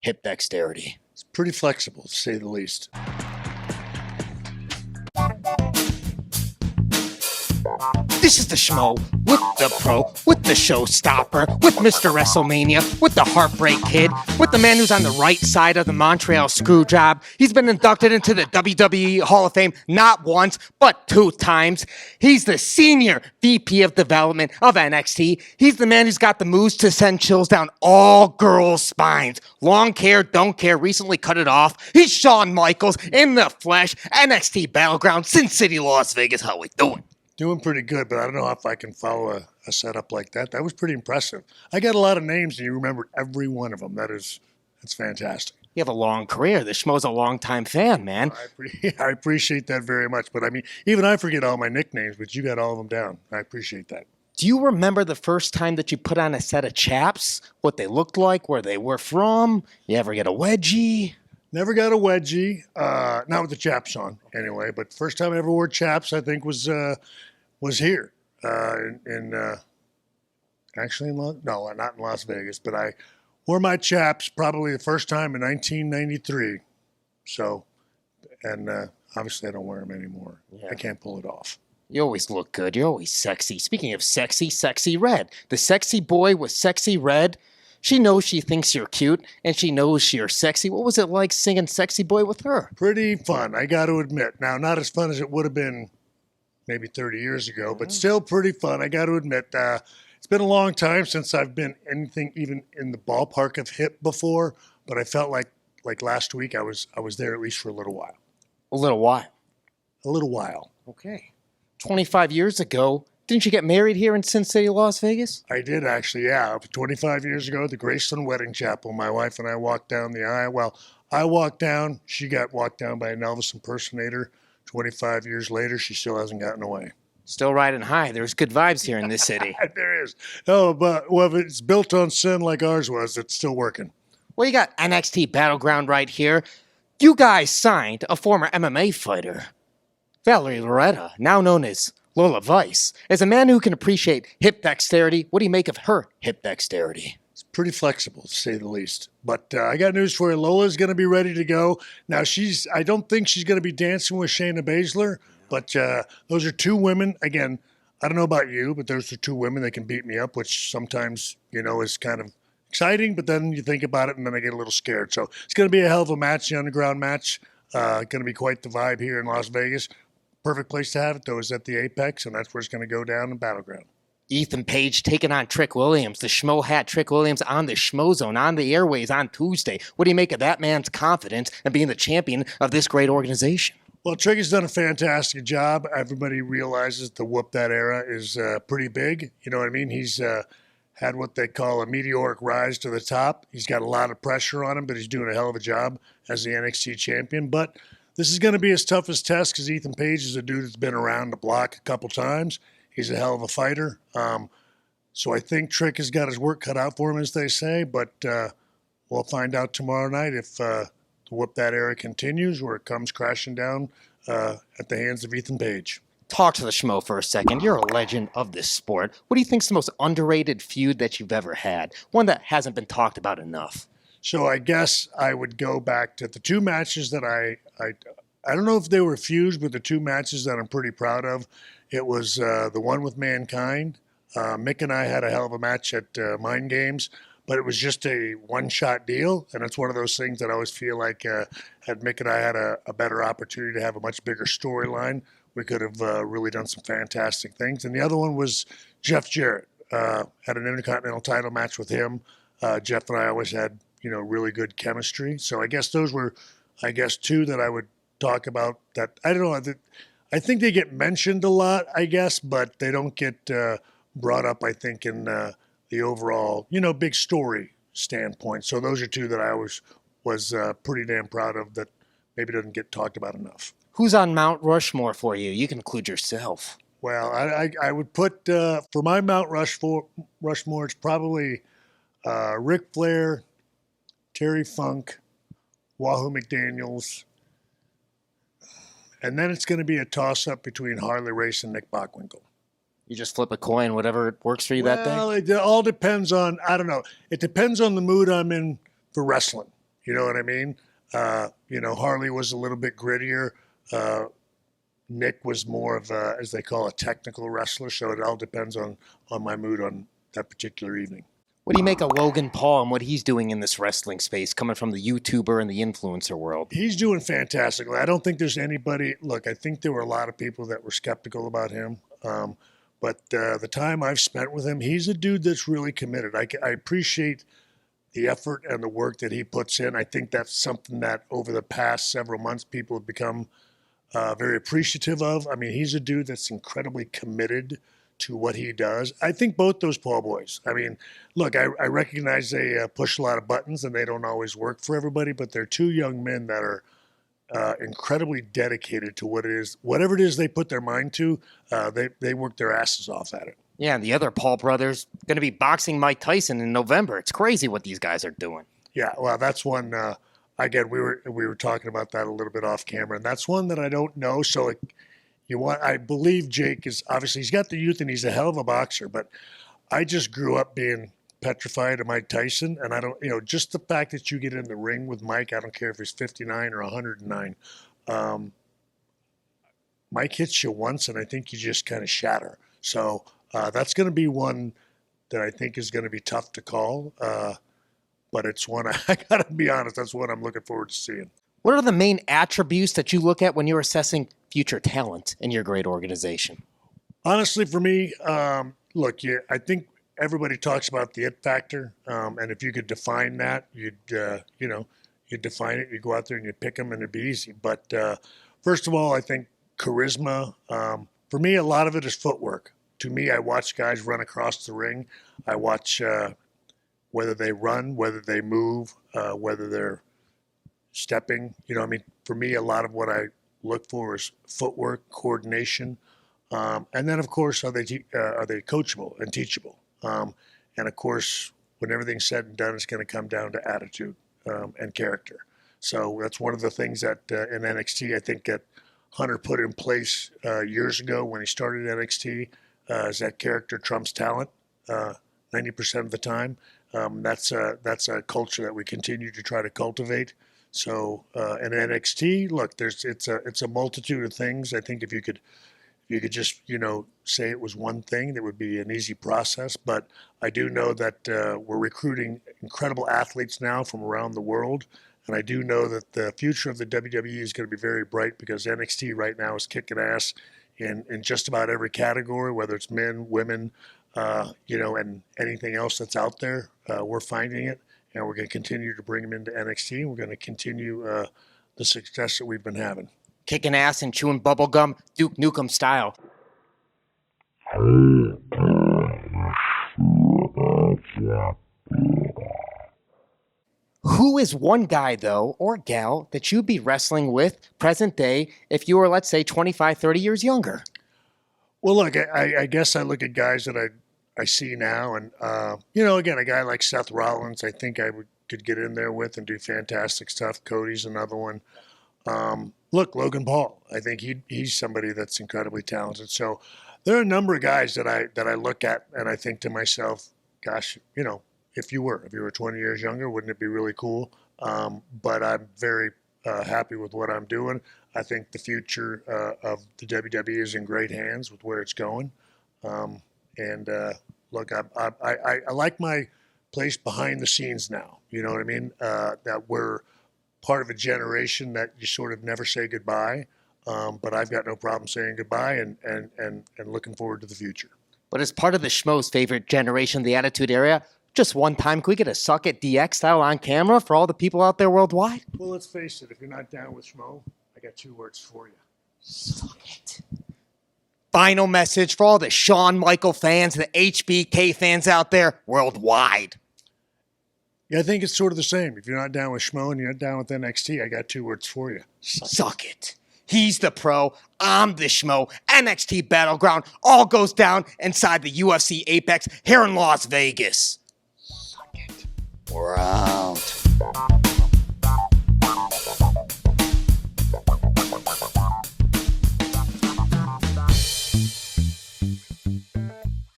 hip dexterity. It's pretty flexible, to say the least. This is the Schmo, with the pro, with the showstopper, with Mr. WrestleMania, with the Heartbreak Kid, with the man who's on the right side of the Montreal Screwjob. He's been inducted into the WWE Hall of Fame not once, but 2 times. He's the senior VP of development of NXT. He's the man who's got the moves to send chills down all girls' spines. Long care, don't care, recently cut it off. He's Shawn Michaels in the flesh, NXT Battleground, Sin City, Las Vegas. How we doing? Doing pretty good, but I don't know if I can follow a setup like that. That was pretty impressive. I got a lot of names, and you remembered every one of them. That's fantastic. You have a long career. The Schmo's a long-time fan, man. I appreciate that very much. But, I mean, even I forget all my nicknames, but you got all of them down. I appreciate that. Do you remember the first time that you put on a set of chaps? What they looked like, where they were from? You ever get a wedgie? Never got a wedgie. Not with the chaps on, anyway. But first time I ever wore chaps, I think, was here actually not in Las Vegas, but I wore my chaps probably the first time in 1993. So, and obviously I don't wear them anymore. Yeah. I can't pull it off. You always look good. You're always sexy. Speaking of sexy, Sexy Red. The sexy boy with Sexy Red. She knows she thinks you're cute, and she knows you're sexy. What was it like singing Sexy Boy with her? Pretty fun, I got to admit. Now, not as fun as it would have been maybe 30 years ago, but still pretty fun. I got to admit, it's been a long time since I've been anything even in the ballpark of hip before, but I felt like last week I was there at least for a little while. A little while? A little while. Okay. 25 years ago, didn't you get married here in Sin City, Las Vegas? I did, actually, yeah. 25 years ago at the Graceland Wedding Chapel, my wife and I walked down the aisle. Well, I walked down. She got walked down by an Elvis impersonator. 25 years later, she still hasn't gotten away. Still riding high. There's good vibes here in this city. There is. Oh, but if it's built on sin like ours was, it's still working. Well, you got NXT Battleground right here. You guys signed a former MMA fighter, Valerie Loretta, now known as Lola Vice. As a man who can appreciate hip dexterity, what do you make of her hip dexterity? It's pretty flexible, to say the least. But I got news for you. Lola's going to be ready to go. Now, I don't think she's going to be dancing with Shayna Baszler, but those are 2 women. Again, I don't know about you, but those are 2 women that can beat me up, which sometimes, is kind of exciting, but then you think about it and then I get a little scared. So it's going to be a hell of a match, the underground match. Going to be quite the vibe here in Las Vegas. Perfect place to have it, though, is at the Apex, and that's where it's going to go down in Battleground. Ethan Page taking on Trick Williams. The Schmo had Trick Williams on the Schmo Zone, on the airways on Tuesday. What do you make of that man's confidence and being the champion of this great organization? Well, Trick has done a fantastic job. Everybody realizes the Whoop That era is pretty big. You know what I mean? He's had what they call a meteoric rise to the top. He's got a lot of pressure on him, but he's doing a hell of a job as the NXT champion. But this is going to be his toughest test because Ethan Page is a dude that's been around the block a couple times. He's a hell of a fighter. So I think Trick has got his work cut out for him, as they say. But we'll find out tomorrow night if the Whoop That era continues or it comes crashing down at the hands of Ethan Page. Talk to the Schmo for a second. You're a legend of this sport. What do you think's the most underrated feud that you've ever had? One that hasn't been talked about enough. So I guess I would go back to the 2 matches that I don't know if they were feuds, but the 2 matches that I'm pretty proud of. It was the one with Mankind. Mick and I had a hell of a match at Mind Games, but it was just a one-shot deal, and it's one of those things that I always feel like had Mick and I had a better opportunity to have a much bigger storyline, we could have really done some fantastic things. And the other one was Jeff Jarrett. Had an Intercontinental title match with him. Jeff and I always had, really good chemistry. So I guess those were, 2 that I would talk about that, I don't know, I think they get mentioned a lot, I guess, but they don't get brought up, I think, in the overall, big story standpoint. So those are 2 that I always was pretty damn proud of that maybe doesn't get talked about enough. Who's on Mount Rushmore for you? You can include yourself. Well, I would put, for my Mount Rushmore, it's probably Ric Flair, Terry Funk, Wahoo McDaniels, and then it's going to be a toss-up between Harley Race and Nick Bockwinkel. You just flip a coin, whatever works for you that day? Well, it all depends on, I don't know. It depends on the mood I'm in for wrestling. You know what I mean? Harley was a little bit grittier. Nick was more of a, as they call, a technical wrestler. So it all depends on my mood on that particular evening. What do you make of Logan Paul and what he's doing in this wrestling space, coming from the YouTuber and the influencer world? He's doing fantastically. I don't think there's anybody. Look, I think there were a lot of people that were skeptical about him. But the time I've spent with him, he's a dude that's really committed. I appreciate the effort and the work that he puts in. I think that's something that over the past several months, people have become very appreciative of. I mean, he's a dude that's incredibly committed to what he does. I think both those Paul boys. I mean, look, I recognize they push a lot of buttons and they don't always work for everybody, but they're two young men that are incredibly dedicated to what it is, whatever it is they put their mind to. They work their asses off at it. Yeah, and the other Paul brothers going to be boxing Mike Tyson in November. It's crazy what these guys are doing. Yeah, well, that's one. Again, we were talking about that a little bit off camera, and that's one that I don't know. So I believe Jake is obviously, he's got the youth and he's a hell of a boxer, but I just grew up being petrified of Mike Tyson, and I don't, just the fact that you get in the ring with Mike, I don't care if he's 59 or 109. Mike hits you once, and I think you just kind of shatter. So that's going to be one that I think is going to be tough to call. But it's one, I got to be honest, that's one I'm looking forward to seeing. What are the main attributes that you look at when you're assessing future talent in your great organization? Honestly, for me, look, I think everybody talks about the it factor. And if you could define that, you'd define it, you go out there and you pick them and it'd be easy. But first of all, I think charisma. For me, a lot of it is footwork. To me, I watch guys run across the ring. I watch whether they run, whether they move, whether they're stepping. For me, a lot of what I look for is footwork, coordination, and then, of course, are they coachable and teachable? And, of course, when everything's said and done, it's going to come down to attitude and character. So that's one of the things that in NXT, I think that Hunter put in place years ago when he started NXT, is that character trumps talent 90% of the time. That's a culture that we continue to try to cultivate. So in NXT, look, it's a multitude of things. I think if you could just say it was one thing, that would be an easy process. But I do know that we're recruiting incredible athletes now from around the world, and I do know that the future of the WWE is going to be very bright because NXT right now is kicking ass in just about every category, whether it's men, women, and anything else that's out there. We're finding it, and we're going to continue to bring them into NXT. And we're going to continue the success that we've been having. Kicking ass and chewing bubble gum, Duke Nukem style. Who is one guy, though, or gal, that you'd be wrestling with present day if you were, let's say, 25, 30 years younger? Well, look, I guess I look at guys that I see now, and, again, a guy like Seth Rollins, I think I could get in there with and do fantastic stuff. Cody's another one. Look, Logan Paul, I think he's somebody that's incredibly talented. So there are a number of guys that I look at and I think to myself, gosh, if you were 20 years younger, wouldn't it be really cool? But I'm very happy with what I'm doing. I think the future of the WWE is in great hands with where it's going. Look, I like my place behind the scenes now. You know what I mean? That we're part of a generation that you sort of never say goodbye. But I've got no problem saying goodbye and looking forward to the future. But as part of the Schmo's favorite generation, the Attitude Era, just one time, can we get a Suck It DX style on camera for all the people out there worldwide? Well, let's face it. If you're not down with Schmo, I got 2 words for you. Suck it. Final message for all the Shawn Michael fans, the HBK fans out there worldwide. Yeah, I think it's sort of the same. If you're not down with Schmo and you're not down with NXT, I got 2 words for you. Suck it. He's the pro. I'm the Schmo. NXT Battleground all goes down inside the UFC Apex here in Las Vegas. Suck it. We're out.